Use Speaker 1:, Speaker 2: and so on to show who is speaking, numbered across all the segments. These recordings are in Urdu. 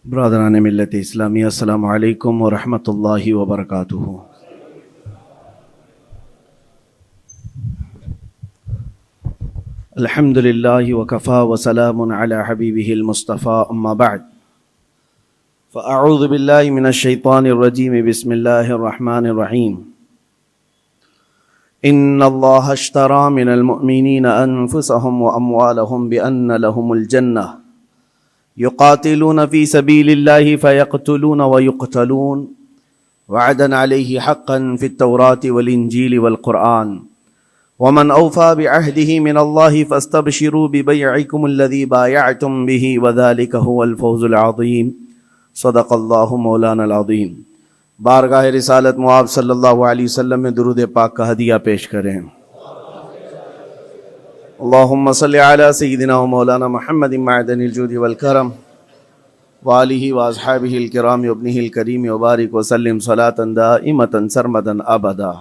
Speaker 1: برادران ملت اسلامی، السلام علیکم ورحمۃ اللہ وبرکاتہ۔ الحمد للہ وکفا وسلام علی حبیبہ المصطفیٰ، اما بعد فاعوذ باللہ من الشیطان الرجیم، بسم اللہ الرحمن الرحیم۔ ان اللہ اشتری من المؤمنین انفسهم واموالهم بان لهم الجنہ یقاتلون فی سبیل اللہ فیقتلون ویقتلون وعدا علیہ حقا فی التوراة والانجیل والقرآن ومن اوفى بعہدہ من اللہ فاستبشروا ببیعکم الذی بایعتم بہ وذلک هو الفوز العظیم۔ صدق اللہ مولانا العظیم۔ بارگاہ رسالت معاب صلی اللہ علیہ وسلم میں درود پاک کا ہدیہ پیش کریں۔ اللہم صلی علی سیدنا و مولانا محمد معدن الجود والکرم وآلہ واصحابہ الکرام وابنہ الکریم وبارک وسلم صلاۃ دائمۃ سرمدا ابدا۔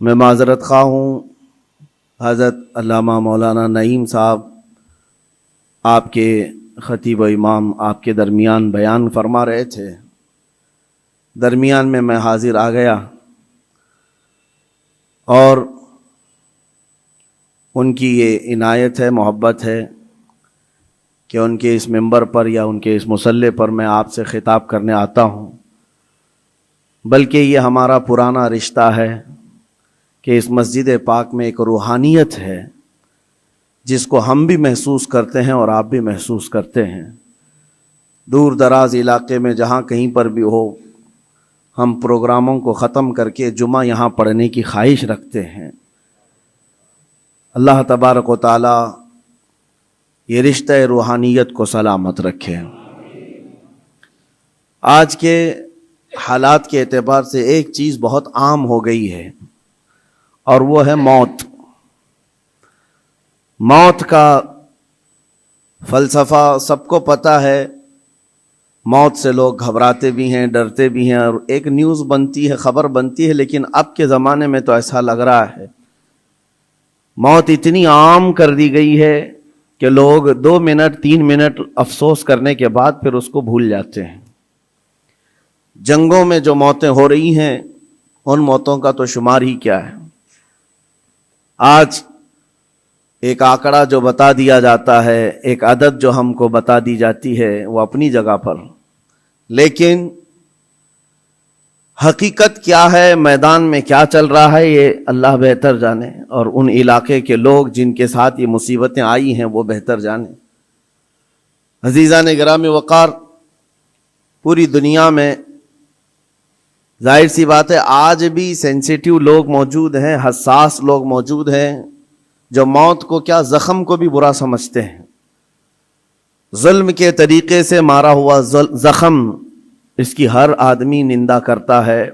Speaker 1: میں معذرت خواہ ہوں، حضرت علامہ مولانا نعیم صاحب آپ کے خطیب و امام آپ کے درمیان بیان فرما رہے تھے، درمیان میں حاضر آ گیا اور ان کی یہ عنایت ہے، محبت ہے کہ ان کے اس منبر پر یا ان کے اس مصلی پر میں آپ سے خطاب کرنے آتا ہوں، بلکہ یہ ہمارا پرانا رشتہ ہے کہ اس مسجد پاک میں ایک روحانیت ہے جس کو ہم بھی محسوس کرتے ہیں اور آپ بھی محسوس کرتے ہیں۔ دور دراز علاقے میں جہاں کہیں پر بھی ہو، ہم پروگراموں کو ختم کر کے جمعہ یہاں پڑھنے کی خواہش رکھتے ہیں۔ اللہ تبارک و تعالی یہ رشتہ روحانیت کو سلامت رکھے۔ آج کے حالات کے اعتبار سے ایک چیز بہت عام ہو گئی ہے اور وہ ہے موت۔ موت کا فلسفہ سب کو پتہ ہے، موت سے لوگ گھبراتے بھی ہیں، ڈرتے بھی ہیں، اور ایک نیوز بنتی ہے، خبر بنتی ہے، لیکن اب کے زمانے میں تو ایسا لگ رہا ہے موت اتنی عام کر دی گئی ہے کہ لوگ 2 منٹ 3 منٹ افسوس کرنے کے بعد پھر اس کو بھول جاتے ہیں۔ جنگوں میں جو موتیں ہو رہی ہیں ان موتوں کا تو شمار ہی کیا ہے۔ آج ایک آنکڑا جو بتا دیا جاتا ہے، ایک عدد جو ہم کو بتا دی جاتی ہے، وہ اپنی جگہ پر، لیکن حقیقت کیا ہے، میدان میں کیا چل رہا ہے، یہ اللہ بہتر جانے، اور ان علاقے کے لوگ جن کے ساتھ یہ مصیبتیں آئی ہیں وہ بہتر جانے۔ عزیزان گرامی وقار، پوری دنیا میں ظاہر سی بات ہے آج بھی سینسیٹیو لوگ موجود ہیں، حساس لوگ موجود ہیں جو موت کو کیا زخم کو بھی برا سمجھتے ہیں۔ ظلم کے طریقے سے مارا ہوا زخم، اس کی ہر آدمی نندا کرتا ہے،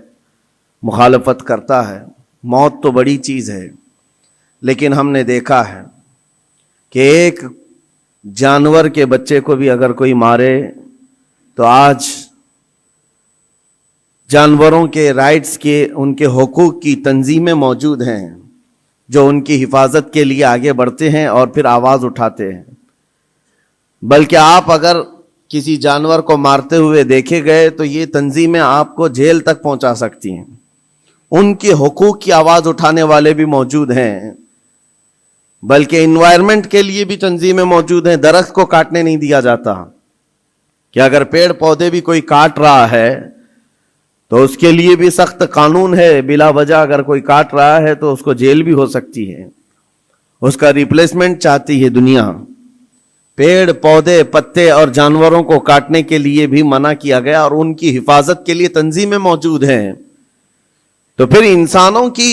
Speaker 1: مخالفت کرتا ہے۔ موت تو بڑی چیز ہے، لیکن ہم نے دیکھا ہے کہ ایک جانور کے بچے کو بھی اگر کوئی مارے تو آج جانوروں کے رائٹس کے، ان کے حقوق کی تنظیمیں موجود ہیں جو ان کی حفاظت کے لیے آگے بڑھتے ہیں اور پھر آواز اٹھاتے ہیں۔ بلکہ آپ اگر کسی جانور کو مارتے ہوئے دیکھے گئے تو یہ تنظیمیں آپ کو جیل تک پہنچا سکتی ہیں۔ ان کے حقوق کی آواز اٹھانے والے بھی موجود ہیں، بلکہ انوائرمنٹ کے لیے بھی تنظیمیں موجود ہیں۔ درخت کو کاٹنے نہیں دیا جاتا کہ اگر پیڑ پودے بھی کوئی کاٹ رہا ہے تو اس کے لیے بھی سخت قانون ہے، بلا وجہ اگر کوئی کاٹ رہا ہے تو اس کو جیل بھی ہو سکتی ہے، اس کا ریپلیسمنٹ چاہتی ہے دنیا۔ پیڑ پودے پتے اور جانوروں کو کاٹنے کے لیے بھی منع کیا گیا اور ان کی حفاظت کے لیے تنظیمیں موجود ہیں، تو پھر انسانوں کی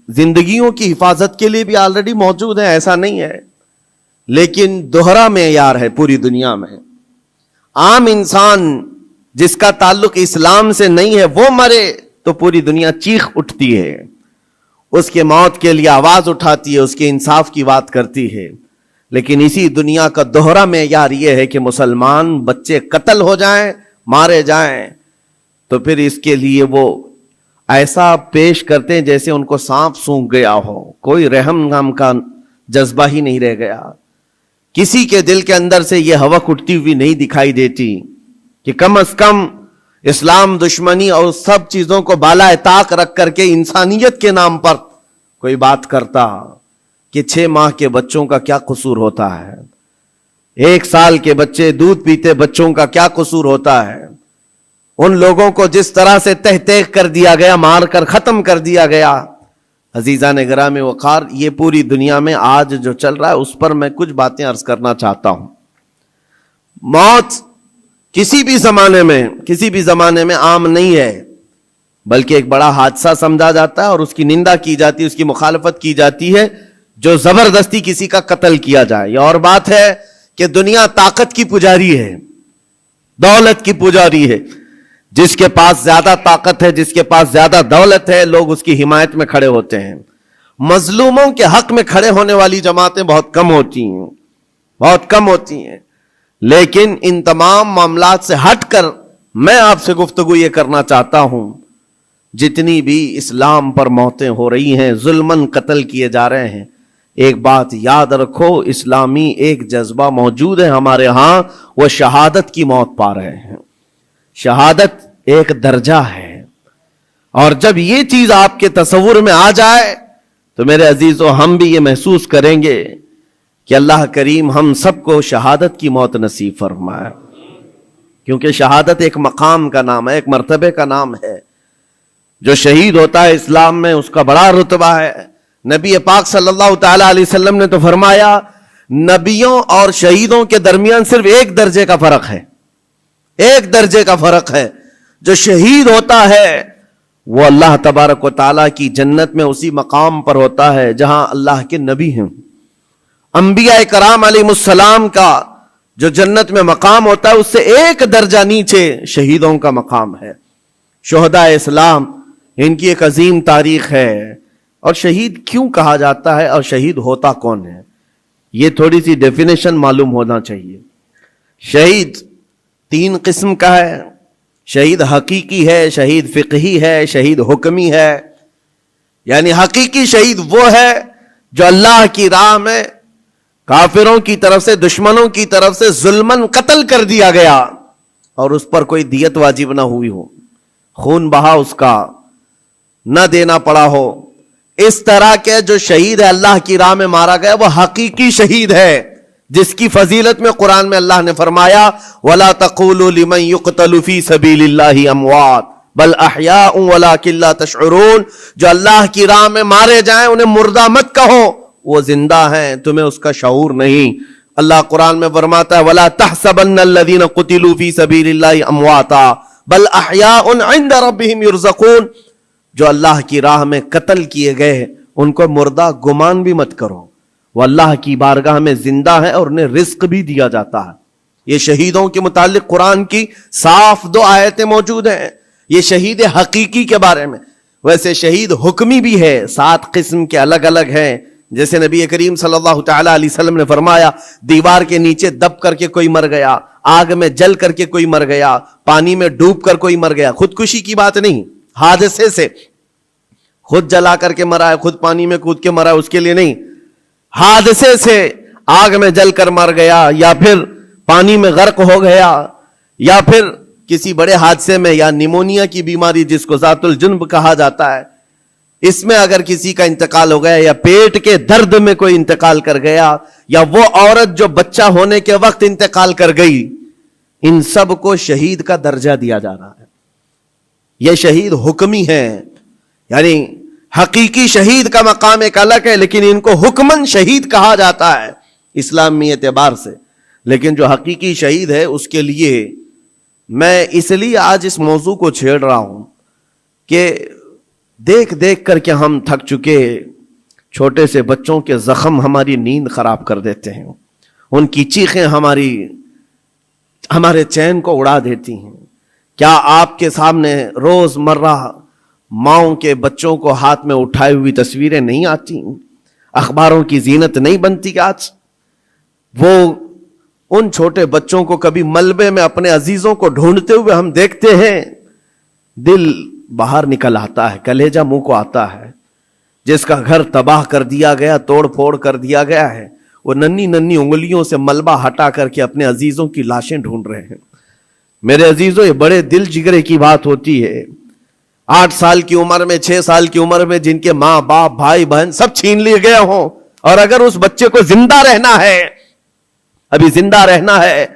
Speaker 1: زندگیوں کی حفاظت کے لیے بھی آلریڈی موجود ہیں، ایسا نہیں ہے۔ لیکن دوہرا معیار ہے پوری دنیا میں۔ عام انسان جس کا تعلق اسلام سے نہیں ہے وہ مرے تو پوری دنیا چیخ اٹھتی ہے، اس کے موت کے لیے آواز اٹھاتی ہے، اس کے انصاف کی بات کرتی ہے۔ لیکن اسی دنیا کا دوہرا معیار یہ ہے کہ مسلمان بچے قتل ہو جائیں، مارے جائیں، تو پھر اس کے لیے وہ ایسا پیش کرتے ہیں جیسے ان کو سانپ سونگھ گیا ہو، کوئی رحم نام کا جذبہ ہی نہیں رہ گیا، کسی کے دل کے اندر سے یہ ہوک اٹھتی ہوئی نہیں دکھائی دیتی کہ کم از کم اسلام دشمنی اور سب چیزوں کو بالائے طاق رکھ کر کے انسانیت کے نام پر کوئی بات کرتا کہ 6 ماہ کے بچوں کا کیا قصور ہوتا ہے، 1 سال کے بچے دودھ پیتے بچوں کا کیا قصور ہوتا ہے، ان لوگوں کو جس طرح سے تہ تہ کر دیا گیا، مار کر ختم کر دیا گیا۔ عزیزان گرامی وقار، یہ پوری دنیا میں آج جو چل رہا ہے اس پر میں کچھ باتیں عرض کرنا چاہتا ہوں۔ موت کسی بھی زمانے میں عام نہیں ہے، بلکہ ایک بڑا حادثہ سمجھا جاتا ہے اور اس کی نندا کی جاتی ہے، اس کی مخالفت کی جاتی ہے جو زبردستی کسی کا قتل کیا جائے۔ یہ اور بات ہے کہ دنیا طاقت کی پجاری ہے، دولت کی پجاری ہے، جس کے پاس زیادہ طاقت ہے، جس کے پاس زیادہ دولت ہے، لوگ اس کی حمایت میں کھڑے ہوتے ہیں۔ مظلوموں کے حق میں کھڑے ہونے والی جماعتیں بہت کم ہوتی ہیں۔ لیکن ان تمام معاملات سے ہٹ کر میں آپ سے گفتگو یہ کرنا چاہتا ہوں، جتنی بھی اسلام پر موتیں ہو رہی ہیں، ظلماً قتل کیے جا رہے ہیں، ایک بات یاد رکھو، اسلامی ایک جذبہ موجود ہے ہمارے ہاں، وہ شہادت کی موت پا رہے ہیں۔ شہادت ایک درجہ ہے، اور جب یہ چیز آپ کے تصور میں آ جائے تو میرے عزیزو ہم بھی یہ محسوس کریں گے کہ اللہ کریم ہم سب کو شہادت کی موت نصیب فرمائے، کیونکہ شہادت ایک مقام کا نام ہے، ایک مرتبے کا نام ہے۔ جو شہید ہوتا ہے اسلام میں اس کا بڑا رتبہ ہے۔ نبی پاک صلی اللہ تعالی علیہ وسلم نے تو فرمایا، نبیوں اور شہیدوں کے درمیان صرف 1 درجے کا فرق ہے، 1 درجے کا فرق ہے۔ جو شہید ہوتا ہے وہ اللہ تبارک و تعالیٰ کی جنت میں اسی مقام پر ہوتا ہے جہاں اللہ کے نبی ہیں۔ انبیاء کرام علیہ السلام کا جو جنت میں مقام ہوتا ہے اس سے 1 درجہ نیچے شہیدوں کا مقام ہے۔ شہداء اسلام، ان کی ایک عظیم تاریخ ہے، اور شہید کیوں کہا جاتا ہے اور شہید ہوتا کون ہے، یہ تھوڑی سی ڈیفینیشن معلوم ہونا چاہیے۔ شہید 3 قسم کا ہے، شہید حقیقی ہے، شہید فقہی ہے، شہید حکمی ہے۔ یعنی حقیقی شہید وہ ہے جو اللہ کی راہ میں کافروں کی طرف سے، دشمنوں کی طرف سے ظلماً قتل کر دیا گیا اور اس پر کوئی دیت واجب نہ ہوئی ہو، خون بہا اس کا نہ دینا پڑا ہو، اس طرح کے جو شہید ہے اللہ کی راہ میں مارا گیا وہ حقیقی شہید ہے، جس کی فضیلت میں قرآن میں اللہ نے فرمایا وَلَا تَقُولُوا لِمَنْ يُقْتَلُ فِي سَبِيلِ اللَّهِ أَمْوَاتٌ بَلْ أَحْيَاءٌ وَلَكِنْ لَا تَشْعُرُونَ۔ جو اللہ کی راہ میں مارے جائیں انہیں مردہ مت کہو، وہ زندہ ہیں، تمہیں اس کا شعور نہیں۔ اللہ قرآن میں فرماتا ہے وَلَا تَحْسَبَنَّ الَّذِينَ قُتِلُوا فِي سَبِيلِ اللَّهِ أَمْوَاتًا بَلْ أَحْيَاءٌ عِنْدَ رَبِّهِمْ يُرْزَقُونَ۔ جو اللہ کی راہ میں قتل کیے گئے ان کو مردہ گمان بھی مت کرو، وہ اللہ کی بارگاہ میں زندہ ہے اور انہیں رزق بھی دیا جاتا ہے۔ یہ شہیدوں کے متعلق قرآن کی صاف 2 آیتیں موجود ہیں، یہ شہید حقیقی کے بارے میں۔ ویسے شہید حکمی بھی ہے، 7 قسم کے الگ الگ ہیں۔ جیسے نبی کریم صلی اللہ تعالی علیہ وسلم نے فرمایا، دیوار کے نیچے دب کر کے کوئی مر گیا، آگ میں جل کر کے کوئی مر گیا، پانی میں ڈوب کر کوئی مر گیا، خودکشی کی بات نہیں، حادثے سے خود جلا کر کے مرا ہے، خود پانی میں کود کے مرا ہے، اس کے لیے نہیں، حادثے سے آگ میں جل کر مر گیا، یا پھر پانی میں غرق ہو گیا، یا پھر کسی بڑے حادثے میں، یا نیمونیا کی بیماری جس کو ذات الجنب کہا جاتا ہے، اس میں اگر کسی کا انتقال ہو گیا، یا پیٹ کے درد میں کوئی انتقال کر گیا، یا وہ عورت جو بچہ ہونے کے وقت انتقال کر گئی، ان سب کو شہید کا درجہ دیا جا رہا ہے۔ یہ شہید حکمی ہے، یعنی حقیقی شہید کا مقام ایک الگ ہے، لیکن ان کو حکمن شہید کہا جاتا ہے اسلامی اعتبار سے۔ لیکن جو حقیقی شہید ہے اس کے لیے میں اس لیے آج اس موضوع کو چھیڑ رہا ہوں کہ دیکھ دیکھ کر کے ہم تھک چکے، چھوٹے سے بچوں کے زخم ہماری نیند خراب کر دیتے ہیں، ان کی چیخیں ہمارے چین کو اڑا دیتی ہیں۔ کیا آپ کے سامنے روز مرہ ماؤں کے بچوں کو ہاتھ میں اٹھائے ہوئی تصویریں نہیں آتی؟ اخباروں کی زینت نہیں بنتی کہ آج وہ ان چھوٹے بچوں کو کبھی ملبے میں اپنے عزیزوں کو ڈھونڈتے ہوئے ہم دیکھتے ہیں، دل باہر نکل آتا ہے، کلیجہ منہ کو آتا ہے۔ جس کا گھر تباہ کر دیا گیا، توڑ پھوڑ کر دیا گیا ہے، وہ ننھی ننھی انگلیوں سے ملبہ ہٹا کر کے اپنے عزیزوں کی لاشیں ڈھونڈ رہے ہیں۔ میرے عزیزوں یہ بڑے دل جگرے کی بات ہوتی ہے. 8 سال کی عمر میں 6 سال کی عمر میں جن کے ماں باپ بھائی بہن سب چھین لیے گئے ہوں, اور اگر اس بچے کو زندہ رہنا ہے, ابھی زندہ رہنا ہے,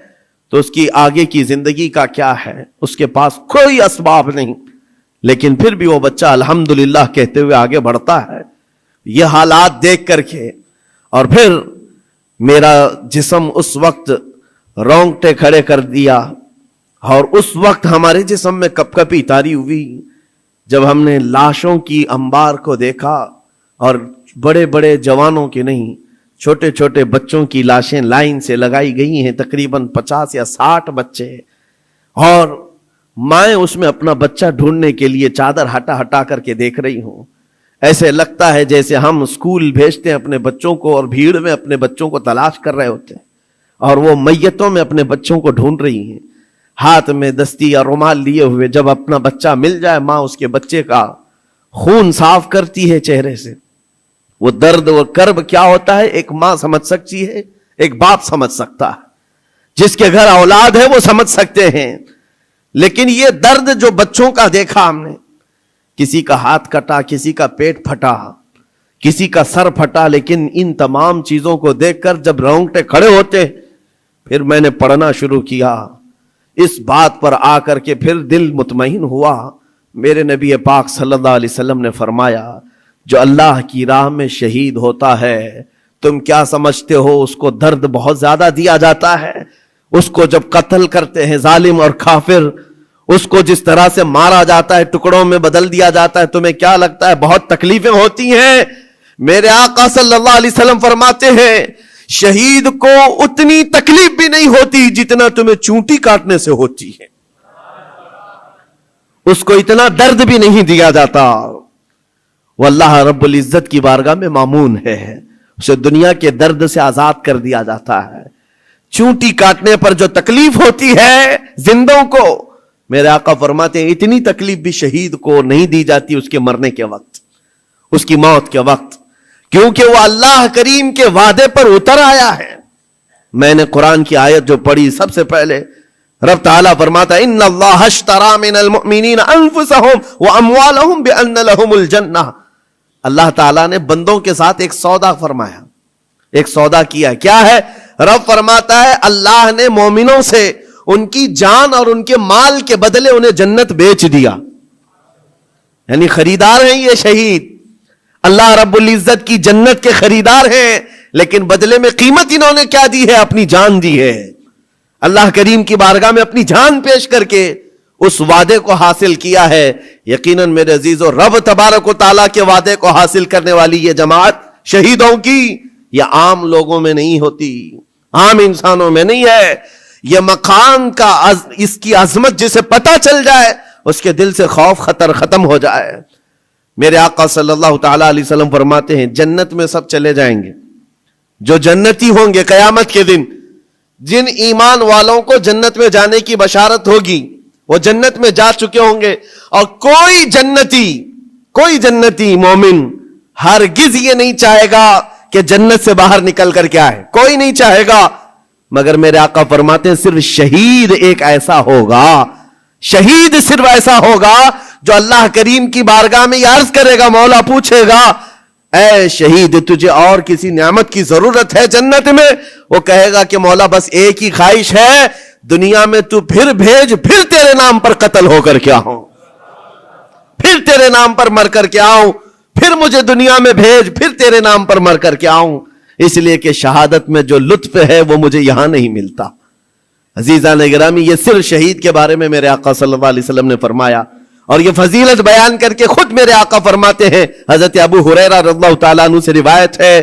Speaker 1: تو اس کی آگے کی زندگی کا کیا ہے؟ اس کے پاس کوئی اسباب نہیں, لیکن پھر بھی وہ بچہ الحمدللہ کہتے ہوئے آگے بڑھتا ہے. یہ حالات دیکھ کر کے اور پھر میرا جسم اس وقت رونگٹے کھڑے کر دیا, اور اس وقت ہمارے جسم میں کپ کپی طاری ہوئی جب ہم نے لاشوں کی انبار کو دیکھا, اور بڑے بڑے جوانوں کے نہیں, چھوٹے چھوٹے بچوں کی لاشیں لائن سے لگائی گئی ہیں, تقریباً 50 یا 60 بچے, اور مائیں اس میں اپنا بچہ ڈھونڈنے کے لیے چادر ہٹا ہٹا کر کے دیکھ رہی ہوں. ایسے لگتا ہے جیسے ہم اسکول بھیجتے ہیں اپنے بچوں کو, اور بھیڑ میں اپنے بچوں کو تلاش کر رہے ہوتے ہیں, اور وہ میتوں میں اپنے بچوں کو ڈھونڈ رہی ہیں, ہاتھ میں دستی یا رومال لیے ہوئے. جب اپنا بچہ مل جائے, ماں اس کے بچے کا خون صاف کرتی ہے چہرے سے. وہ درد و کرب کیا ہوتا ہے ایک ماں سمجھ سکتی ہے, ایک باپ سمجھ سکتا ہے, جس کے گھر اولاد ہے وہ سمجھ سکتے ہیں. لیکن یہ درد جو بچوں کا دیکھا ہم نے, کسی کا ہاتھ کٹا, کسی کا پیٹ پھٹا, کسی کا سر پھٹا, لیکن ان تمام چیزوں کو دیکھ کر جب رونگٹے کھڑے ہوتے, پھر میں نے پڑھنا شروع کیا. اس بات پر آ کر کے پھر دل مطمئن ہوا. میرے نبی پاک صلی اللہ علیہ وسلم نے فرمایا, جو اللہ کی راہ میں شہید ہوتا ہے, تم کیا سمجھتے ہو اس کو درد بہت زیادہ دیا جاتا ہے؟ اس کو جب قتل کرتے ہیں ظالم اور کافر, اس کو جس طرح سے مارا جاتا ہے, ٹکڑوں میں بدل دیا جاتا ہے, تمہیں کیا لگتا ہے بہت تکلیفیں ہوتی ہیں؟ میرے آقا صلی اللہ علیہ وسلم فرماتے ہیں, شہید کو اتنی تکلیف بھی نہیں ہوتی جتنا تمہیں چونٹی کاٹنے سے ہوتی ہے. اس کو اتنا درد بھی نہیں دیا جاتا. وہ اللہ رب العزت کی بارگاہ میں مامون ہے, اسے دنیا کے درد سے آزاد کر دیا جاتا ہے. چونٹی کاٹنے پر جو تکلیف ہوتی ہے زندوں کو, میرے آقا فرماتے ہیں اتنی تکلیف بھی شہید کو نہیں دی جاتی اس کے مرنے کے وقت, اس کی موت کے وقت, کیونکہ وہ اللہ کریم کے وعدے پر اتر آیا ہے. میں نے قرآن کی آیت جو پڑھی سب سے پہلے, رب تعالیٰ فرماتا ہے ان اللہ اشتری من المؤمنین انفسهم واموالهم بان لهم الجنہ. اللہ تعالیٰ نے بندوں کے ساتھ ایک سودا فرمایا, ایک سودا کیا. کیا ہے؟ رب فرماتا ہے اللہ نے مومنوں سے ان کی جان اور ان کے مال کے بدلے انہیں جنت بیچ دیا. یعنی خریدار ہیں یہ شہید, اللہ رب العزت کی جنت کے خریدار ہیں, لیکن بدلے میں قیمت انہوں نے کیا دی ہے؟ اپنی جان دی ہے. اللہ کریم کی بارگاہ میں اپنی جان پیش کر کے اس وعدے کو حاصل کیا ہے. یقیناً میرے عزیزو, رب تبارک و تعالیٰ کے وعدے کو حاصل کرنے والی یہ جماعت شہیدوں کی, یہ عام لوگوں میں نہیں ہوتی, عام انسانوں میں نہیں ہے. یہ مقام کا اس کی عظمت جسے پتہ چل جائے, اس کے دل سے خوف خطر ختم ہو جائے. میرے آقا صلی اللہ تعالیٰ علیہ وسلم فرماتے ہیں جنت میں سب چلے جائیں گے, جو جنتی ہوں گے قیامت کے دن, جن ایمان والوں کو جنت میں جانے کی بشارت ہوگی وہ جنت میں جا چکے ہوں گے. اور کوئی جنتی مومن ہرگز یہ نہیں چاہے گا کہ جنت سے باہر نکل کر کے آئے, کوئی نہیں چاہے گا. مگر میرے آقا فرماتے ہیں صرف شہید ایک ایسا ہوگا, شہید صرف ایسا ہوگا جو اللہ کریم کی بارگاہ میں یہ عرض کرے گا, مولا پوچھے گا اے شہید تجھے اور کسی نعمت کی ضرورت ہے جنت میں؟ وہ کہے گا کہ مولا بس ایک ہی خواہش ہے, دنیا میں تو پھر بھیج, پھر تیرے نام پر قتل ہو کر کے آؤں, پھر تیرے نام پر مر کر کے آؤں, پھر مجھے دنیا میں بھیج, پھر تیرے نام پر مر کر کے آؤں. اس لیے کہ شہادت میں جو لطف ہے وہ مجھے یہاں نہیں ملتا. عزیزان گرامی, یہ صرف شہید کے بارے میں میرے آقا صلی اللہ علیہ وسلم نے فرمایا, اور یہ فضیلت بیان کر کے خود میرے آقا فرماتے ہیں, حضرت ابو ہریرہ رضی اللہ تعالیٰ عنہ سے روایت ہے,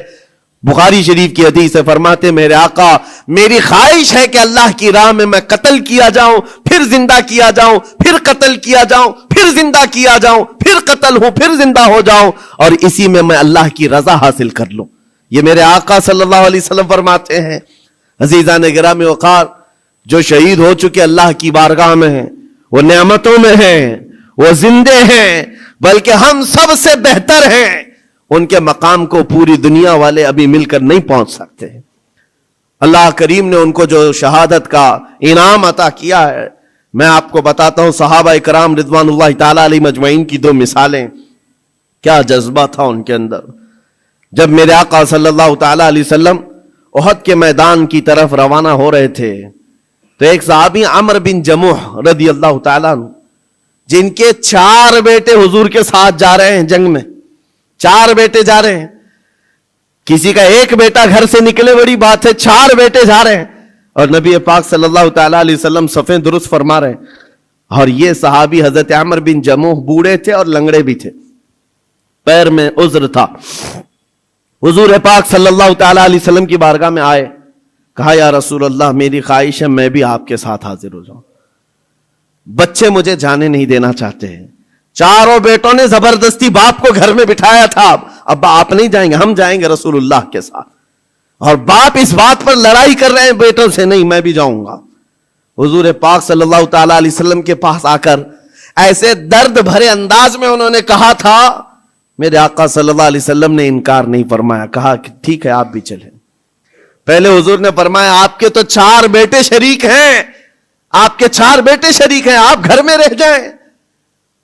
Speaker 1: بخاری شریف کی حدیث سے, فرماتے میرے آقا میری خواہش ہے کہ اللہ کی راہ میں قتل کیا جاؤں, پھر زندہ کیا جاؤں, پھر قتل کیا جاؤں, پھر زندہ کیا جاؤں, پھر قتل ہوں, پھر زندہ ہو جاؤں, اور اسی میں اللہ کی رضا حاصل کر لوں. یہ میرے آقا صلی اللہ علیہ وسلم فرماتے ہیں. عزیزان گرامی وقار, جو شہید ہو چکے اللہ کی بارگاہ میں ہیں, وہ نعمتوں میں ہیں, وہ زندے ہیں, بلکہ ہم سب سے بہتر ہیں. ان کے مقام کو پوری دنیا والے ابھی مل کر نہیں پہنچ سکتے. اللہ کریم نے ان کو جو شہادت کا انعام عطا کیا ہے, میں آپ کو بتاتا ہوں صحابہ اکرام رضوانullah تعالی علیہم اجمعین کی 2 مثالیں. کیا جذبہ تھا ان کے اندر. جب میرے آقا صلی اللہ تعالی علیہ وسلم احد کے میدان کی طرف روانہ ہو رہے تھے تو ایک صحابی عمرو بن جموح رضی اللہ تعالیٰ عنہ، جن کے 4 بیٹے حضور کے ساتھ جا رہے ہیں جنگ میں، 4 بیٹے جا رہے ہیں. کسی کا 1 بیٹا گھر سے نکلے بڑی بات ہے، 4 بیٹے جا رہے ہیں اور نبی پاک صلی اللہ تعالیٰ علیہ وسلم صفیں درست فرما رہے ہیں. اور یہ صحابی حضرت عمرو بن جموح بوڑھے تھے اور لنگڑے بھی تھے، پیر میں عذر تھا. حضور پاک صلی اللہ تعالیٰ علیہ وسلم کی بارگاہ میں آئے، کہا یا رسول اللہ میری خواہش ہے میں بھی آپ کے ساتھ حاضر ہو جاؤں. بچے مجھے جانے نہیں دینا چاہتے ہیں. 4 بیٹوں نے زبردستی باپ کو گھر میں بٹھایا تھا، اب آپ نہیں جائیں گے، ہم جائیں گے رسول اللہ کے ساتھ. اور باپ اس بات پر لڑائی کر رہے ہیں بیٹوں سے، نہیں میں بھی جاؤں گا. حضور پاک صلی اللہ تعالیٰ علیہ وسلم کے پاس آ کر ایسے درد بھرے انداز میں انہوں نے کہا تھا، میرے آقا صلی اللہ علیہ وسلم نے انکار نہیں فرمایا، کہا کہ ٹھیک ہے آپ بھی چلیں. پہلے حضور نے فرمایا آپ کے تو 4 بیٹے شریک ہیں، آپ کے 4 بیٹے شریک ہیں، آپ گھر میں رہ جائیں.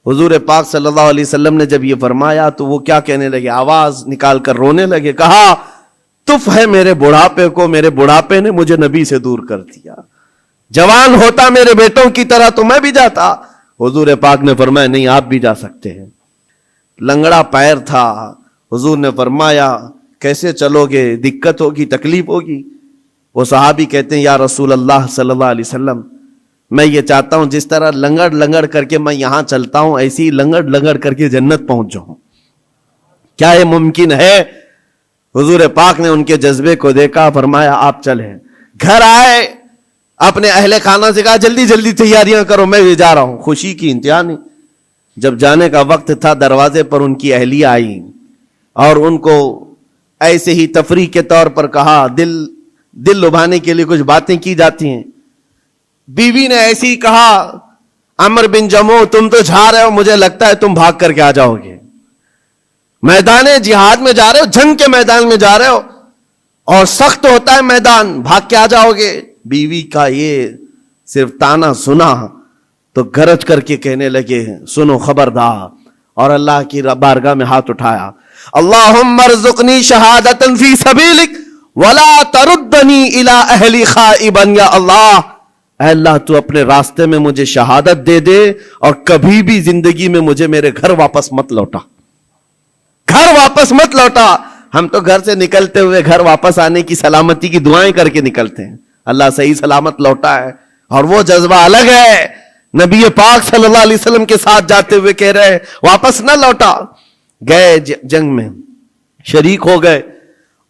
Speaker 1: حضور پاک صلی اللہ علیہ وسلم نے جب یہ فرمایا تو وہ کیا کہنے لگے، آواز نکال کر رونے لگے. کہا تف ہے میرے بڑھاپے کو، میرے بڑھاپے نے مجھے نبی سے دور کر دیا. جوان ہوتا میرے بیٹوں کی طرح تو میں بھی جاتا. حضور پاک نے فرمایا نہیں آپ بھی جا سکتے ہیں. لنگڑا پیر تھا. حضور نے فرمایا کیسے چلو گے، دقت ہوگی، تکلیف ہوگی. وہ صحابی کہتے ہیں یا رسول اللہ صلی اللہ علیہ وسلم میں یہ چاہتا ہوں جس طرح لنگڑ لنگڑ کر کے میں یہاں چلتا ہوں ایسی ہی لنگڑ لنگڑ کر کے جنت پہنچ جاؤں. کیا یہ ممکن ہے؟ حضور پاک نے ان کے جذبے کو دیکھا، فرمایا آپ چلیں. گھر آئے، اپنے اہل خانہ سے کہا جلدی جلدی تیاریاں کرو میں بھی جا رہا ہوں. خوشی کی انتہا نہیں. جب جانے کا وقت تھا دروازے پر ان کی اہلیہ آئی اور ان کو ایسے ہی تفریح کے طور پر کہا، دل لبھانے کے لیے کچھ باتیں کی جاتی ہیں. بیوی نے ایسے ہی کہا عمرو بن جموح تم تو جا رہے ہو، مجھے لگتا ہے تم بھاگ کر کے آ جاؤ گے. میدان جہاد میں جا رہے ہو، جنگ کے میدان میں جا رہے ہو اور سخت ہوتا ہے میدان، بھاگ کے آ جاؤ گے. بیوی کا یہ صرف تانا سنا تو گرج کر کے کہنے لگے سنو خبردار. اور اللہ کی بارگاہ میں ہاتھ اٹھایا، اللہم ارزقنی شہادتا فی سبیلک ولا تردنی الی اہلی خائبا. یا اللہ، اے اللہ تو اپنے راستے میں مجھے شہادت دے دے اور کبھی بھی زندگی میں مجھے میرے گھر واپس مت لوٹا، گھر واپس مت لوٹا. ہم تو گھر سے نکلتے ہوئے گھر واپس آنے کی سلامتی کی دعائیں کر کے نکلتے ہیں، اللہ صحیح سلامت لوٹا ہے اور وہ جذبہ الگ ہے. نبی پاک صلی اللہ علیہ وسلم کے ساتھ جاتے ہوئے کہہ رہے واپس نہ لوٹا. گئے جنگ میں شریک ہو گئے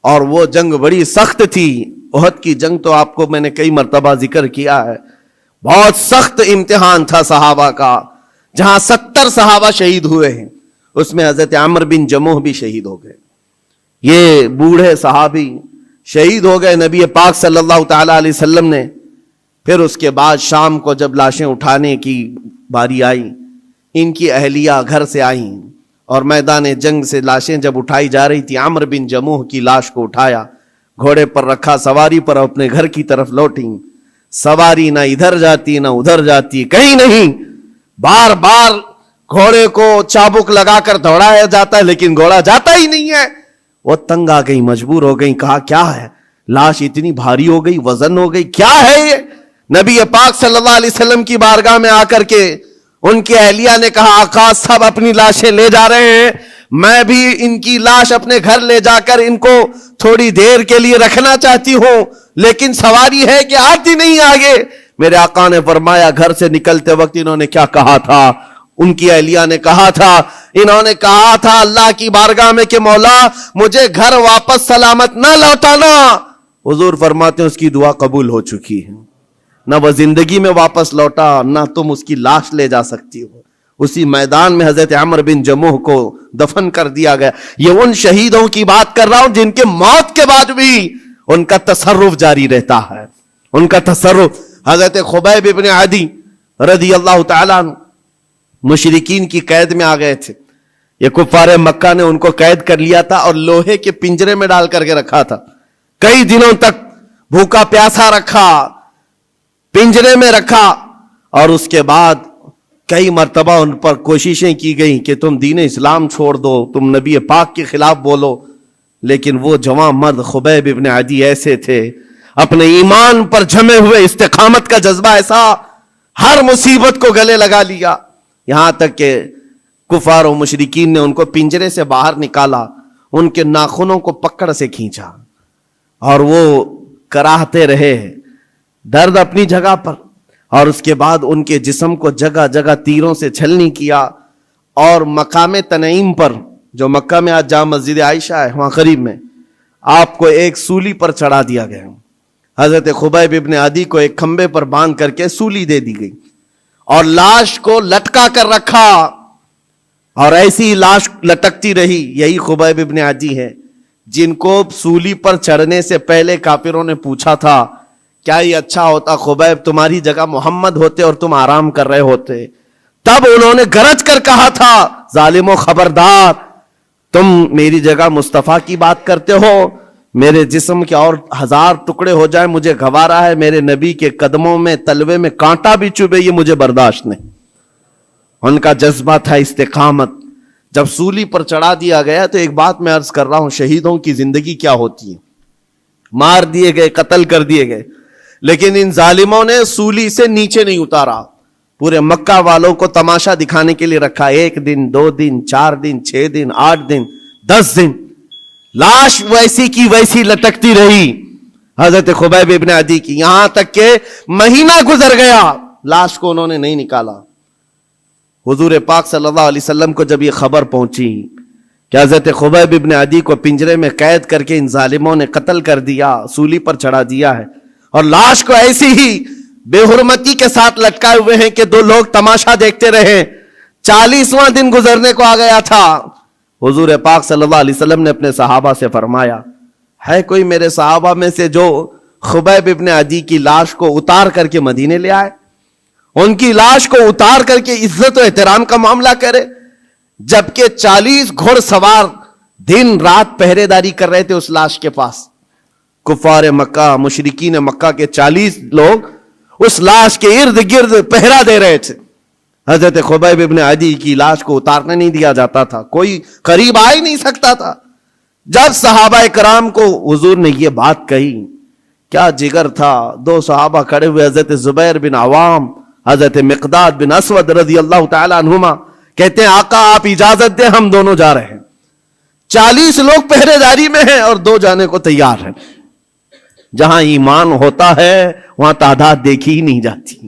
Speaker 1: اور وہ جنگ بڑی سخت تھی. احد کی جنگ تو آپ کو میں نے کئی مرتبہ ذکر کیا ہے، بہت سخت امتحان تھا صحابہ کا، جہاں 70 صحابہ شہید ہوئے ہیں اس میں حضرت عمرو بن جموح بھی شہید ہو گئے. یہ بوڑھے صحابی شہید ہو گئے. نبی پاک صلی اللہ تعالی علیہ وسلم نے پھر اس کے بعد شام کو جب لاشیں اٹھانے کی باری آئی، ان کی اہلیہ گھر سے آئیں اور میدان جنگ سے لاشیں جب اٹھائی جا رہی تھی، عمرو بن جموح کی لاش کو اٹھایا، گھوڑے پر رکھا، سواری پر اپنے گھر کی طرف لوٹی. سواری نہ ادھر جاتی نہ ادھر جاتی، کہیں نہیں، بار بار گھوڑے کو چابک لگا کر دوڑایا جاتا ہے لیکن گھوڑا جاتا ہی نہیں ہے. وہ تنگ آ گئی، مجبور ہو گئی، کہا کیا ہے، لاش اتنی بھاری ہو گئی، وزن ہو گئی، کیا ہے یہ؟ نبی پاک صلی اللہ علیہ وسلم کی بارگاہ میں آ کر کے ان کی اہلیہ نے کہا آقا سب اپنی لاشیں لے جا رہے ہیں، میں بھی ان کی لاش اپنے گھر لے جا کر ان کو تھوڑی دیر کے لیے رکھنا چاہتی ہوں، لیکن سواری ہے کہ آتی نہیں آگے. میرے آقا نے فرمایا گھر سے نکلتے وقت انہوں نے کیا کہا تھا؟ ان کی اہلیہ نے کہا تھا، انہوں نے کہا تھا اللہ کی بارگاہ میں کہ مولا مجھے گھر واپس سلامت نہ لوٹانا. حضور فرماتے ہیں اس کی دعا قبول ہو چکی ہے، نہ وہ زندگی میں واپس لوٹا نہ تم اس کی لاش لے جا سکتی ہو. اسی میدان میں حضرت عمرو بن جموح کو دفن کر دیا گیا. یہ ان شہیدوں کی بات کر رہا ہوں جن کے موت کے بعد بھی ان کا تصرف جاری رہتا ہے، ان کا تصرف. حضرت خبیب ابن عدی رضی اللہ تعالیٰ عنہ مشرکین کی قید میں آ گئے تھے. یہ کفار مکہ نے ان کو قید کر لیا تھا اور لوہے کے پنجرے میں ڈال کر کے رکھا تھا. کئی دنوں تک بھوکا پیاسا رکھا، پنجرے میں رکھا اور اس کے بعد کئی مرتبہ ان پر کوششیں کی گئیں کہ تم دین اسلام چھوڑ دو، تم نبی پاک کے خلاف بولو، لیکن وہ جوان مرد خبیب ابن عدی ایسے تھے، اپنے ایمان پر جمے ہوئے، استقامت کا جذبہ ایسا، ہر مصیبت کو گلے لگا لیا، یہاں تک کہ کفار و مشرکین نے ان کو پنجرے سے باہر نکالا، ان کے ناخنوں کو پکڑ سے کھینچا اور وہ کراہتے رہے، درد اپنی جگہ پر، اور اس کے بعد ان کے جسم کو جگہ جگہ تیروں سے چھلنی کیا، اور مقام تنعیم پر جو مکہ میں آج جامع مسجد عائشہ ہے وہاں قریب میں، آپ کو ایک سولی پر چڑھا دیا گیا، حضرت خبیب ابن عدی کو ایک کھمبے پر باندھ کر کے سولی دے دی گئی اور لاش کو لٹکا کر رکھا، اور ایسی لاش لٹکتی رہی۔ یہی خبیب ابن عدی ہے جن کو سولی پر چڑھنے سے پہلے کافروں نے پوچھا تھا کیا یہ اچھا ہوتا خبیب تمہاری جگہ محمد ہوتے اور تم آرام کر رہے ہوتے، تب انہوں نے گرج کر کہا تھا ظالمو خبردار، تم میری جگہ مصطفیٰ کی بات کرتے ہو، میرے جسم کے اور 1000 ٹکڑے ہو جائیں مجھے گوارا ہے، میرے نبی کے قدموں میں تلوے میں کانٹا بھی چبھے یہ مجھے برداشت نہیں۔ ان کا جذبہ تھا استقامت۔ جب سولی پر چڑھا دیا گیا تو ایک بات میں عرض کر رہا ہوں، شہیدوں کی زندگی کیا ہوتی ہے، مار دیے گئے، قتل کر دیے گئے، لیکن ان ظالموں نے سولی سے نیچے نہیں اتارا، پورے مکہ والوں کو تماشا دکھانے کے لیے رکھا، 1 دن 2 دن 4 دن 6 دن 8 دن 10 دن، لاش ویسی کی ویسی لٹکتی رہی حضرت خبیب ابن عدی کی، یہاں تک کہ مہینہ گزر گیا لاش کو انہوں نے نہیں نکالا۔ حضور پاک صلی اللہ علیہ وسلم کو جب یہ خبر پہنچی کہ حضرت خبیب ابن عدی کو پنجرے میں قید کر کے ان ظالموں نے قتل کر دیا، سولی پر چڑھا دیا ہے، اور لاش کو ایسی ہی بے حرمتی کے ساتھ لٹکائے ہوئے ہیں کہ 2 لوگ تماشا دیکھتے رہے، 40واں دن گزرنے کو آ گیا تھا، حضور پاک صلی اللہ علیہ وسلم نے اپنے صحابہ سے فرمایا ہے کوئی میرے صحابہ میں سے جو خبیب ابن عدی کی لاش کو اتار کر کے مدینے لے آئے، ان کی لاش کو اتار کر کے عزت و احترام کا معاملہ کرے، جبکہ 40 گھڑ سوار دن رات پہرے داری کر رہے تھے اس لاش کے پاس، کفار مکہ مشرکین مکہ کے 40 لوگ اس لاش کے ارد گرد پہرا دے رہے تھے، حضرت خبیب ابن عدی کی لاش کو اتارنے نہیں دیا جاتا تھا، کوئی قریب آ ہی نہیں سکتا تھا۔ جب صحابہ کرام کو حضور نے یہ بات کہی، کیا جگر تھا، 2 صحابہ کھڑے ہوئے، حضرت زبیر بن عوام، حضرت مقداد بن اسود رضی اللہ تعالی عنہما، کہتے ہیں آقا آپ اجازت دیں ہم دونوں جا رہے ہیں، 40 لوگ پہرے داری میں ہیں اور 2 جانے کو تیار ہیں۔ جہاں ایمان ہوتا ہے وہاں تعداد دیکھی ہی نہیں جاتی،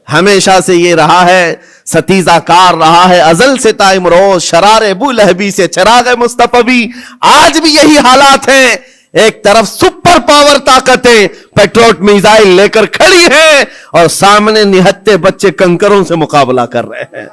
Speaker 1: ہمیشہ سے یہ رہا ہے، ستیزہ کار رہا ہے ازل سے تا امروز، شرار ابو لہبی سے چراغ مصطفی، آج بھی یہی حالات ہیں، ایک طرف سپر پاور طاقتیں پیٹروٹ میزائل لے کر کھڑی ہیں اور سامنے نہتے بچے کنکروں سے مقابلہ کر رہے ہیں،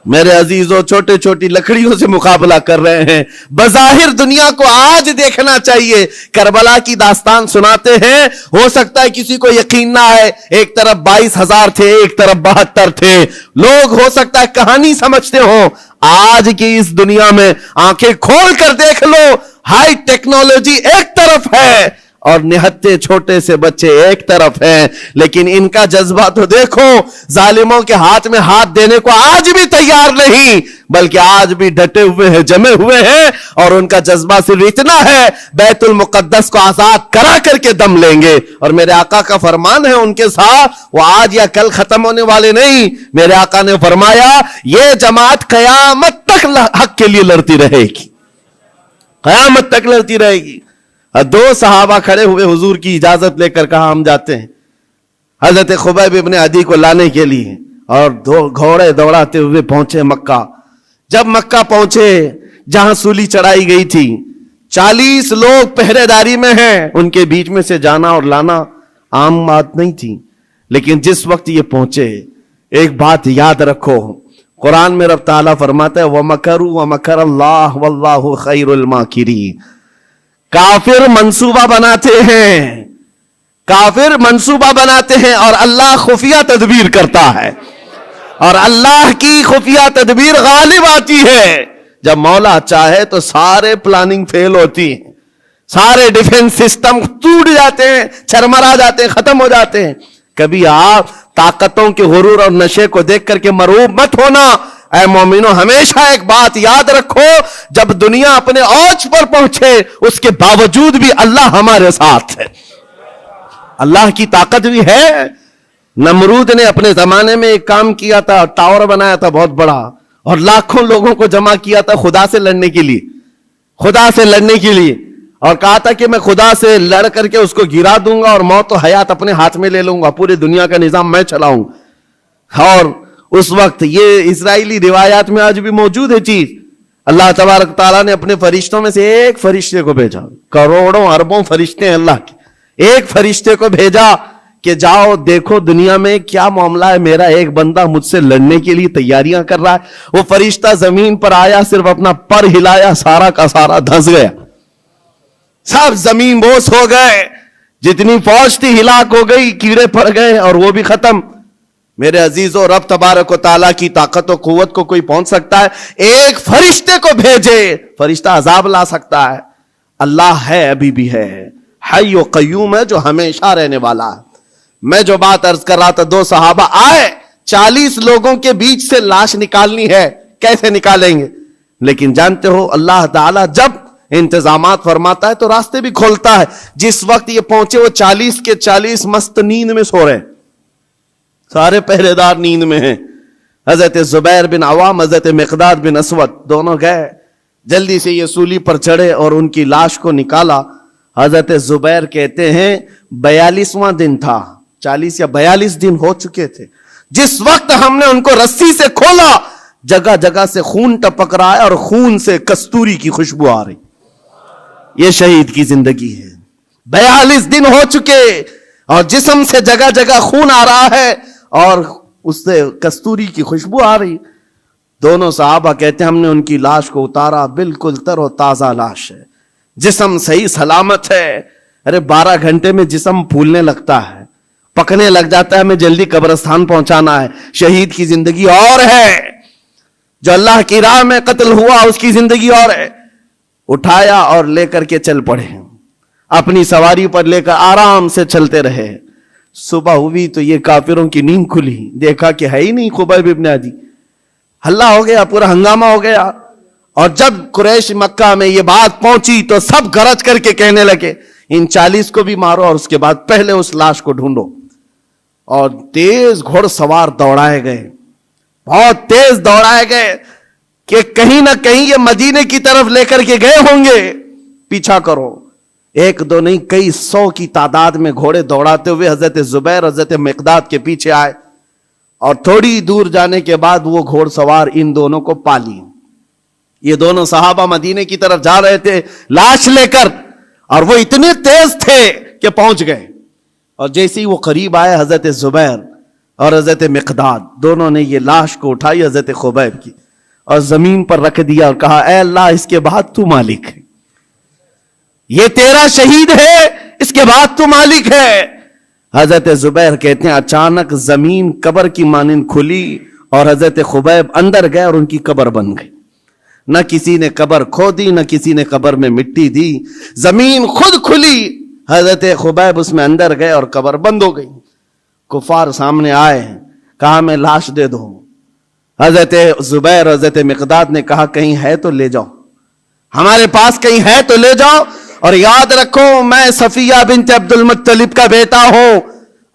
Speaker 1: میرے عزیزوں چھوٹے چھوٹی لکڑیوں سے مقابلہ کر رہے ہیں۔ بظاہر دنیا کو آج دیکھنا چاہیے، کربلا کی داستان سناتے ہیں، ہو سکتا ہے کسی کو یقین نہ آئے، ایک طرف 22,000 تھے، ایک طرف 72 تھے، لوگ ہو سکتا ہے کہانی سمجھتے ہوں، آج کی اس دنیا میں آنکھیں کھول کر دیکھ لو، ہائی ٹیکنالوجی ایک طرف ہے اور نہتے چھوٹے سے بچے ایک طرف ہیں، لیکن ان کا جذبہ تو دیکھو، ظالموں کے ہاتھ میں ہاتھ دینے کو آج بھی تیار نہیں، بلکہ آج بھی ڈٹے ہوئے ہیں، جمے ہوئے ہیں، اور ان کا جذبہ صرف اتنا ہے بیت المقدس کو آزاد کرا کر کے دم لیں گے، اور میرے آقا کا فرمان ہے ان کے ساتھ، وہ آج یا کل ختم ہونے والے نہیں، میرے آقا نے فرمایا یہ جماعت قیامت تک حق کے لیے لڑتی رہے گی، قیامت تک لڑتی رہے گی۔ 2 صحابہ کھڑے ہوئے، حضور کی اجازت لے کر کہا ہم جاتے ہیں حضرت خبیب ابن عدی کو لانے کے لیے، اور 2 گھوڑے دوڑاتے ہوئے پہنچے مکہ۔ جب مکہ پہنچے جہاں سولی چڑھائی گئی تھی، 40 لوگ پہرے داری میں ہیں، ان کے بیچ میں سے جانا اور لانا عام بات نہیں تھی، لیکن جس وقت یہ پہنچے ایک بات یاد رکھو، قرآن میں رب تعالیٰ فرماتا ہے وَمَكَرُوا وَمَكَرَ اللَّهُ وَاللَّهُ خَيْرُ الْمَاكِرِينَ۔ کافر منصوبہ بناتے ہیں، کافر منصوبہ بناتے ہیں اور اللہ خفیہ تدبیر کرتا ہے، اور اللہ کی خفیہ تدبیر غالب آتی ہے۔ جب مولا چاہے تو سارے پلاننگ فیل ہوتی ہیں، سارے ڈیفنس سسٹم ٹوٹ جاتے ہیں، چرمرا جاتے ہیں، ختم ہو جاتے ہیں۔ کبھی آپ طاقتوں کے غرور اور نشے کو دیکھ کر کے مروب مت ہونا. اے مومنو, ہمیشہ ایک بات یاد رکھو, جب دنیا اپنے اوج پر پہنچے اس کے باوجود بھی اللہ ہمارے ساتھ ہے, اللہ کی طاقت بھی ہے. نمرود نے اپنے زمانے میں ایک کام کیا تھا, ٹاور بنایا تھا بہت بڑا, اور لاکھوں لوگوں کو جمع کیا تھا خدا سے لڑنے کے لیے, خدا سے لڑنے کے لیے, اور کہا تھا کہ میں خدا سے لڑ کر کے اس کو گرا دوں گا اور موت و حیات اپنے ہاتھ میں لے لوں گا, پوری دنیا کا نظام میں چلاؤں. اور اس وقت یہ اسرائیلی روایات میں آج بھی موجود ہے چیز. اللہ تبارک تعالیٰ نے اپنے فرشتوں میں سے ایک فرشتے کو بھیجا, کروڑوں اربوں فرشتے ہیں اللہ کے, ایک فرشتے کو بھیجا کہ جاؤ دیکھو دنیا میں کیا معاملہ ہے, میرا ایک بندہ مجھ سے لڑنے کے لیے تیاریاں کر رہا ہے. وہ فرشتہ زمین پر آیا, صرف اپنا پر ہلایا, سارا کا سارا دھنس گیا, سب زمین بوس ہو گئے, جتنی فوج تھی ہلاک ہو گئی, کیڑے پڑ گئے اور وہ بھی ختم. میرے عزیزو, رب تبارک و تعالیٰ کی طاقت و قوت کو کوئی پہنچ سکتا ہے؟ ایک فرشتے کو بھیجے, فرشتہ عذاب لا سکتا ہے. اللہ ہے, ابھی بھی ہے, حی و قیوم ہے, جو ہمیشہ رہنے والا ہے. میں جو بات عرض کر رہا تھا, دو صحابہ آئے, 40 لوگوں کے بیچ سے لاش نکالنی ہے, کیسے نکالیں گے؟ لیکن جانتے ہو اللہ تعالیٰ جب انتظامات فرماتا ہے تو راستے بھی کھولتا ہے. جس وقت یہ پہنچے وہ 40 کے 40 مست نیند میں سو رہے ہیں, سارے پہرے دار نیند میں ہیں. حضرت زبیر بن عوام, حضرت مقداد بن اسود دونوں گئے, جلدی سے یہ سولی پر چڑھے اور ان کی لاش کو نکالا. حضرت زبیر کہتے ہیں 42واں دن تھا, 40 یا 42 دن ہو چکے تھے. جس وقت ہم نے ان کو رسی سے کھولا, جگہ جگہ سے خون ٹپک رہا ہے اور خون سے کستوری کی خوشبو آ رہی. یہ شہید کی زندگی ہے. 42 دن ہو چکے اور جسم سے جگہ جگہ خون آ رہا ہے اور اس سے کستوری کی خوشبو آ رہی. دونوں صحابہ کہتے ہیں ہم نے ان کی لاش کو اتارا, بالکل تر و تازہ لاش ہے, جسم صحیح سلامت ہے. ارے 12 گھنٹے میں جسم پھولنے لگتا ہے, پکنے لگ جاتا ہے, ہمیں جلدی قبرستان پہنچانا ہے. شہید کی زندگی اور ہے, جو اللہ کی راہ میں قتل ہوا اس کی زندگی اور ہے. اٹھایا اور لے کر کے چل پڑے, اپنی سواری پر لے کر آرام سے چلتے رہے. صبح ہوئی تو یہ کافروں کی نیند کھلی, دیکھا کہ ہے ہی نہیں خبیب ابن عدی. ہلہ ہو گیا, پورا ہنگامہ ہو گیا. اور جب قریش مکہ میں یہ بات پہنچی تو سب گرج کر کے کہنے لگے ان 40 کو بھی مارو اور اس کے بعد پہلے اس لاش کو ڈھونڈو. اور تیز گھوڑ سوار دوڑائے گئے, بہت تیز دوڑائے گئے کہ کہیں نہ کہیں یہ مدینے کی طرف لے کر کے گئے ہوں گے, پیچھا کرو. ایک دو نہیں, کئی 100 کی تعداد میں گھوڑے دوڑاتے ہوئے حضرت زبیر حضرت مقداد کے پیچھے آئے, اور تھوڑی دور جانے کے بعد وہ گھوڑ سوار ان دونوں کو پا لی. یہ دونوں صحابہ مدینے کی طرف جا رہے تھے لاش لے کر, اور وہ اتنے تیز تھے کہ پہنچ گئے. اور جیسے ہی وہ قریب آئے, حضرت زبیر اور حضرت مقداد دونوں نے یہ لاش کو اٹھائی حضرت خبیب کی اور زمین پر رکھ دیا اور کہا اے اللہ اس کے بعد تو مالک ہے, یہ تیرا شہید ہے, اس کے بعد تو مالک ہے. حضرت زبیر کہتے ہیں اچانک زمین قبر کی مانند کھلی اور حضرت خبیب اندر گئے اور ان کی قبر بن گئی. نہ کسی نے قبر کھودی, نہ کسی نے قبر میں مٹی دی, زمین خود کھلی, حضرت خبیب اس میں اندر گئے اور قبر بند ہو گئی. کفار سامنے آئے, کہا میں لاش دے دو. حضرت زبیر حضرت مقداد نے کہا کہیں ہے تو لے جاؤ, ہمارے پاس کہیں ہے تو لے جاؤ, اور یاد رکھو میں صفیہ بنت عبد المطلب کا بیٹا ہوں,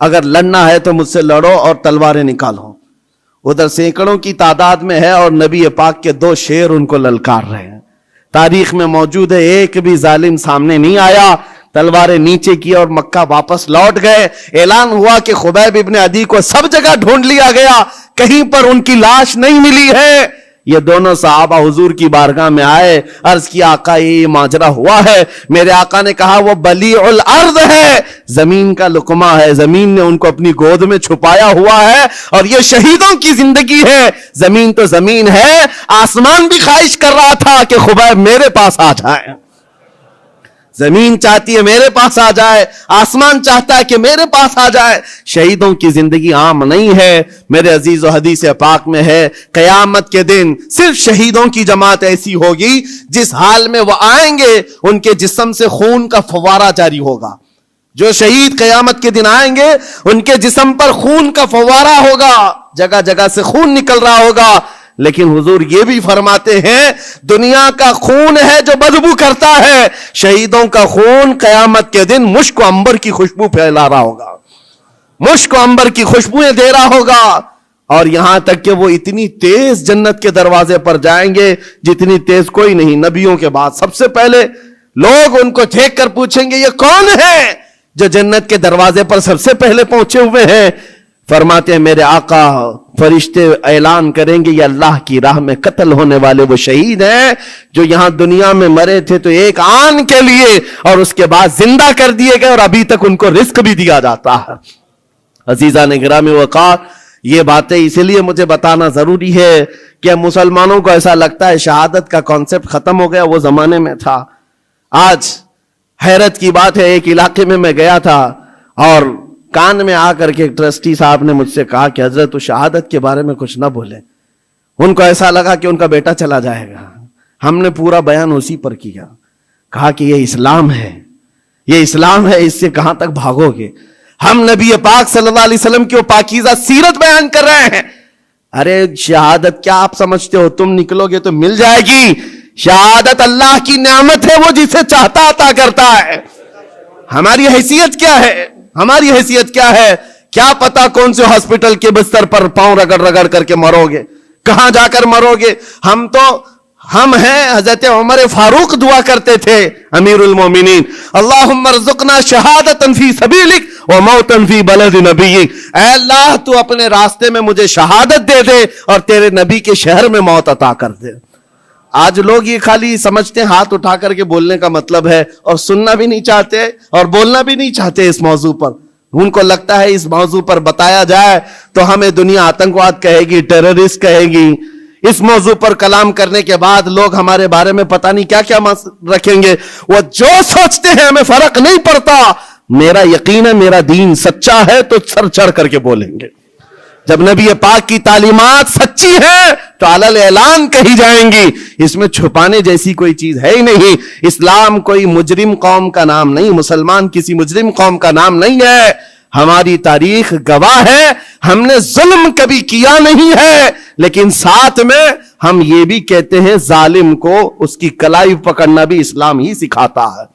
Speaker 1: اگر لڑنا ہے تو مجھ سے لڑو اور تلواریں نکالو. ادھر سینکڑوں کی تعداد میں ہے اور نبی پاک کے 2 شیر ان کو للکار رہے ہیں. تاریخ میں موجود ہے, ایک بھی ظالم سامنے نہیں آیا, تلواریں نیچے کی اور مکہ واپس لوٹ گئے. اعلان ہوا کہ خبیب ابن عدی کو سب جگہ ڈھونڈ لیا گیا, کہیں پر ان کی لاش نہیں ملی ہے. یہ دونوں صحابہ حضور کی بارگاہ میں آئے, عرض کیا آقا یہ ماجرا ہوا ہے. میرے آقا نے کہا وہ بلیع الارض ہے, زمین کا لقمہ ہے, زمین نے ان کو اپنی گود میں چھپایا ہوا ہے, اور یہ شہیدوں کی زندگی ہے. زمین تو زمین ہے, آسمان بھی خواہش کر رہا تھا کہ خبیب میرے پاس آ جائے. زمین چاہتی ہے میرے پاس آ جائے, آسمان چاہتا ہے کہ میرے پاس آ جائے. شہیدوں کی زندگی عام نہیں ہے میرے عزیز, و حدیث پاک میں ہے قیامت کے دن صرف شہیدوں کی جماعت ایسی ہوگی جس حال میں وہ آئیں گے ان کے جسم سے خون کا فوارہ جاری ہوگا. جو شہید قیامت کے دن آئیں گے ان کے جسم پر خون کا فوارہ ہوگا، جگہ جگہ سے خون نکل رہا ہوگا، لیکن حضور یہ بھی فرماتے ہیں دنیا کا خون ہے جو بدبو کرتا ہے، شہیدوں کا خون قیامت کے دن مشک و عنبر کی خوشبو پھیلا رہا ہوگا، مشک و عنبر کی خوشبوئیں دے رہا ہوگا، اور یہاں تک کہ وہ اتنی تیز جنت کے دروازے پر جائیں گے جتنی تیز کوئی نہیں، نبیوں کے بعد سب سے پہلے لوگ ان کو دیکھ کر پوچھیں گے یہ کون ہے جو جنت کے دروازے پر سب سے پہلے پہنچے ہوئے ہیں؟ فرماتے ہیں میرے آقا فرشتے اعلان کریں گے یہ اللہ کی راہ میں قتل ہونے والے وہ شہید ہیں جو یہاں دنیا میں مرے تھے تو ایک آن کے لیے اور اس کے بعد زندہ کر دیے گئے اور ابھی تک ان کو رزق بھی دیا جاتا ہے۔ عزیزان گرامی وقار، یہ باتیں اسی لیے مجھے بتانا ضروری ہے کہ مسلمانوں کو ایسا لگتا ہے شہادت کا کانسیپٹ ختم ہو گیا، وہ زمانے میں تھا۔ آج حیرت کی بات ہے، ایک علاقے میں گیا تھا اور کان میں آ کر کے ایک ٹرسٹی صاحب نے مجھ سے کہا کہ حضرت شہادت کے بارے میں کچھ نہ بولیں، ان کو ایسا لگا کہ ان کا بیٹا چلا جائے گا۔ ہم نے پورا بیان اسی پر کیا، کہا کہ یہ اسلام ہے، یہ اسلام ہے، اس سے کہاں تک بھاگو گے؟ ہم نبی پاک صلی اللہ علیہ وسلم کی وہ پاکیزہ سیرت بیان کر رہے ہیں۔ ارے شہادت کیا آپ سمجھتے ہو تم نکلو گے تو مل جائے گی؟ شہادت اللہ کی نعمت ہے، وہ جسے چاہتا عطا کرتا ہے۔ ہماری حیثیت کیا ہے؟ ہماری حیثیت کیا ہے؟ کیا پتا کون سے ہاسپٹل کے بستر پر پاؤں رگڑ رگڑ کر کے مرو گے، کہاں جا کر مرو گے؟ ہم ہیں حضرت عمر فاروق دعا کرتے تھے امیر المومنین، اللہم ارزقنا شہادتا فی سبیلک وموتا فی بلد نبیک، اے اللہ تو اپنے راستے میں مجھے شہادت دے دے اور تیرے نبی کے شہر میں موت عطا کر دے۔ آج لوگ یہ خالی سمجھتے ہیں ہاتھ اٹھا کر کے بولنے کا مطلب ہے، اور سننا بھی نہیں چاہتے اور بولنا بھی نہیں چاہتے اس موضوع پر۔ ان کو لگتا ہے اس موضوع پر بتایا جائے تو ہمیں دنیا آتنکواد کہے گی، ٹیررسٹ کہے گی۔ اس موضوع پر کلام کرنے کے بعد لوگ ہمارے بارے میں پتہ نہیں کیا کیا رکھیں گے۔ وہ جو سوچتے ہیں ہمیں فرق نہیں پڑتا، میرا یقین ہے میرا دین سچا ہے تو سر چڑھ کر کے بولیں گے۔ جب نبی پاک کی تعلیمات سچی ہے تو علل اعلان کہی جائیں گی، اس میں چھپانے جیسی کوئی چیز ہے ہی نہیں۔ اسلام کوئی مجرم قوم کا نام نہیں، مسلمان کسی مجرم قوم کا نام نہیں ہے۔ ہماری تاریخ گواہ ہے ہم نے ظلم کبھی کیا نہیں ہے، لیکن ساتھ میں ہم یہ بھی کہتے ہیں ظالم کو اس کی کلائی پکڑنا بھی اسلام ہی سکھاتا ہے۔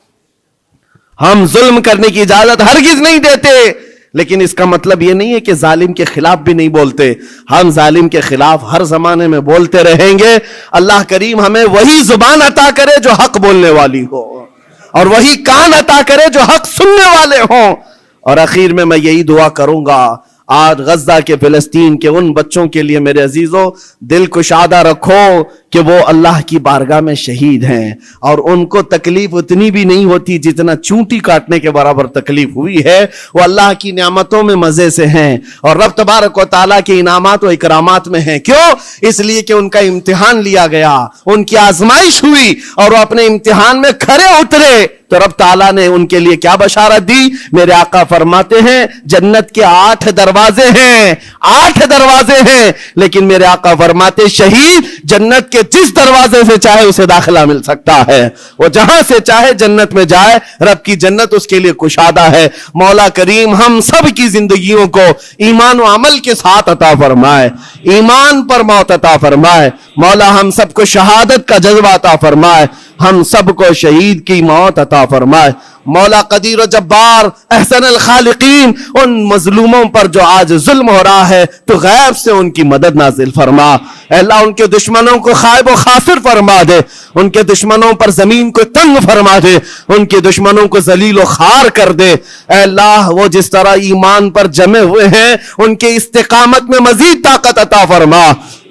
Speaker 1: ہم ظلم کرنے کی اجازت ہرگز نہیں دیتے، لیکن اس کا مطلب یہ نہیں ہے کہ ظالم کے خلاف بھی نہیں بولتے۔ ہم ظالم کے خلاف ہر زمانے میں بولتے رہیں گے۔ اللہ کریم ہمیں وہی زبان عطا کرے جو حق بولنے والی ہو، اور وہی کان عطا کرے جو حق سننے والے ہوں۔ اور اخیر میں یہی دعا کروں گا، آج غزہ کے فلسطین کے ان بچوں کے لیے میرے عزیزوں دل کشادہ رکھو کہ وہ اللہ کی بارگاہ میں شہید ہیں، اور ان کو تکلیف اتنی بھی نہیں ہوتی جتنا چونٹی کاٹنے کے برابر تکلیف ہوئی ہے۔ وہ اللہ کی نعمتوں میں مزے سے ہیں اور رب تبارک و تعالیٰ کے انعامات و اکرامات میں ہیں۔ کیوں؟ اس لیے کہ ان کا امتحان لیا گیا، ان کی آزمائش ہوئی اور وہ اپنے امتحان میں کھرے اترے تو رب تعالیٰ نے ان کے لیے کیا بشارت دی؟ میرے آقا فرماتے ہیں جنت کے 8 دروازے ہیں، 8 دروازے ہیں، لیکن میرے آقا فرماتے شہید جنت کے جس دروازے سے چاہے اسے داخلہ مل سکتا ہے، وہ جہاں سے چاہے جنت میں جائے، رب کی جنت اس کے لیے کشادہ ہے۔ مولا کریم ہم سب کی زندگیوں کو ایمان و عمل کے ساتھ عطا فرمائے، ایمان پر موت عطا فرمائے۔ مولا ہم سب کو شہادت کا جذبہ عطا فرمائے، ہم سب کو شہید کی موت عطا فرمائے۔ مولا قدیر و جبار احسن الخالقین ان مظلوموں پر جو آج ظلم ہو رہا ہے تو غیب سے ان کی مدد نازل فرما۔ اے اللہ ان کے دشمنوں کو خائب و خاسر فرما دے، ان کے دشمنوں پر زمین کو تنگ فرما دے، ان کے دشمنوں کو ذلیل و خوار کر دے۔ اے اللہ وہ جس طرح ایمان پر جمے ہوئے ہیں ان کے استقامت میں مزید طاقت عطا فرما۔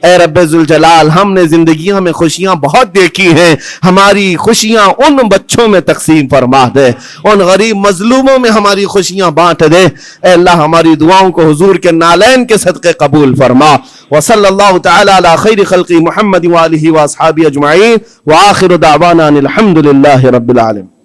Speaker 1: اے رب ذوالجلال ہم نے زندگیوں میں خوشیاں بہت دیکھی ہیں، ہماری خوشیاں ان بچوں میں تقسیم فرما دے، ان غریب مظلوموں میں ہماری خوشیاں بانٹ دے۔ اے اللہ ہماری دعاؤں کو حضور کے نالین کے صدقے قبول فرما۔ وصلی اللہ تعالی علی خیر خلق محمد وآلہ واصحابہ اجمعین، وآخر دعوانا الحمد للہ رب العالمین۔